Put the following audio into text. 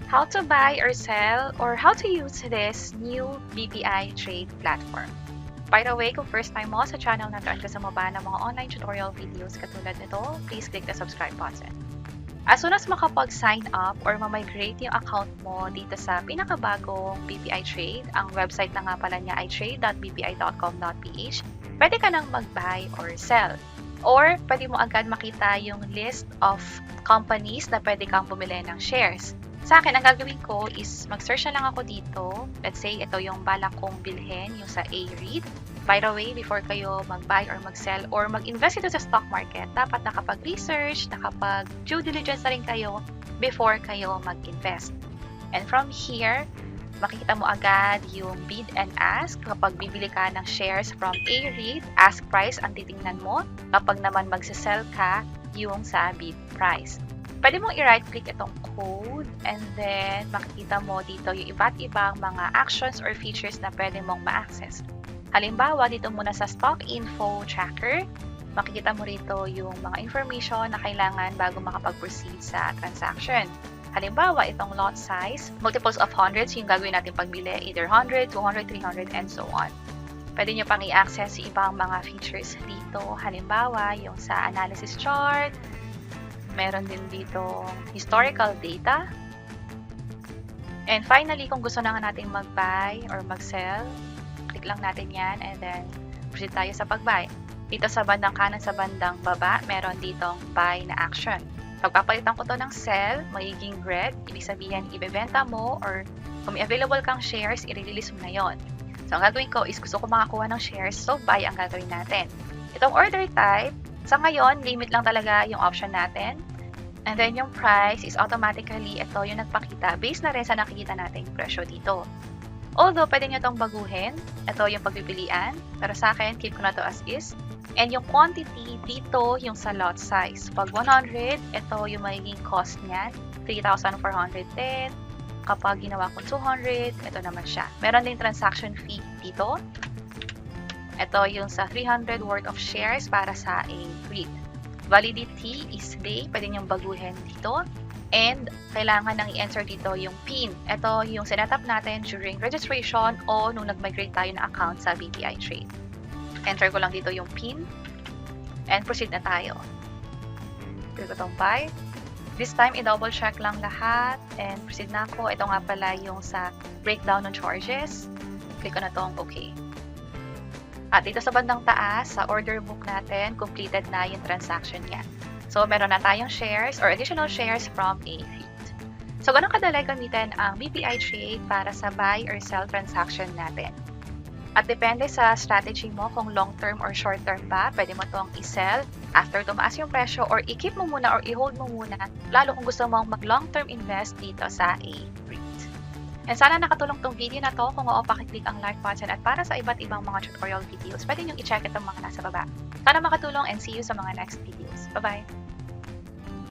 how to buy or sell or how to use this new BPI Trade platform. By the way, kung first time mo sa channel na to at gusto mo ba ng mga online tutorial videos katulad nito, please click the subscribe button. As soon as makapag-sign up or ma-migrate yung account mo dito sa pinakabagong BPI Trade, ang website na nga pala niya ay trade.bpi.com.ph, pwede ka nang mag-buy or sell. Or pwede mo agad makita yung list of companies na pwede kang bumili ng shares. Sa akin, ang gagawin ko is mag-search na lang ako dito. Let's say, ito yung balak kong bilhin, yung sa A-REIT. By the way, before kayo mag-buy or mag-sell or mag-invest ito sa stock market, dapat nakapag-research, nakapag-due diligence na rin kayo before kayo mag-invest. And from here, makikita mo agad yung bid and ask. Kapag bibili ka ng shares from A-REIT, ask price ang titingnan mo. Kapag naman mag-sell ka, yung sa bid price. Pwede mong i-right click itong code and then makikita mo dito yung iba't ibang mga actions or features na pwede mong ma-access. Halimbawa, dito muna sa stock info tracker, makikita mo rito yung mga information na kailangan bago makapag-proceed sa transaction. Halimbawa, itong lot size, multiples of hundreds yung gagawin natin pagbili, either 100, 200, 300, and so on. Pwede nyo pang i-access yung ibang mga features dito. Halimbawa, yung sa analysis chart, meron din dito historical data. And finally, kung gusto na nga natin mag-buy or mag-sell, click lang natin yan and then proceed tayo sa pag-buy. Dito sa bandang kanan sa bandang baba, meron ditong buy na action. Pagpapalitan ko to ng sell, magiging red. Ibig sabihin, ibebenta mo or kung may available kang shares, i-release mo na yon. So, ang gagawin ko is gusto ko makakuha ng shares, so buy ang gagawin natin. Itong order type, sa ngayon, limit lang talaga yung option natin. And then yung price is automatically, ito yung nagpakita based na rin sa nakikita natin yung presyo dito. Although, pwede nyo itong baguhin. Ito yung pagpipilian. Pero sa akin, keep ko na to as is. And yung quantity, dito yung sa lot size. Pag 100, ito yung magiging cost niyan. 3,410. Kapag ginawa ko 200, ito naman siya. Meron din transaction fee dito. Ito yung sa 300 worth of shares para sa a REIT. Validity is day. Pwede niyong baguhin dito. And kailangan nang i-enter dito yung PIN. Ito yung sinetap natin during registration o nung nag-migrate tayo na account sa BPI Trade. Enter ko lang dito yung PIN. And proceed na tayo. Click ko itong buy. This time, i-double check lang lahat. And proceed na ako. Ito nga pala yung sa breakdown ng charges. Click ko na itong okay. At dito sa bandang taas, sa order book natin, completed na yung transaction niya. So, meron na tayong shares or additional shares from a REIT. So, ganun kadali gamitin ang BPI Trade para sa buy or sell transaction natin. At depende sa strategy mo kung long-term or short-term ba, pwede mo itong i-sell after tumaas yung presyo or i-keep mo muna or i-hold mo muna, lalo kung gusto mong mag-long-term invest dito sa a REIT. And sana nakatulong tong video na to. Kung oo, pakiclick ang like button. At para sa iba't ibang mga tutorial videos, pwede nyo i-check itong mga nasa baba. Sana makatulong and see you sa mga next videos. Bye-bye!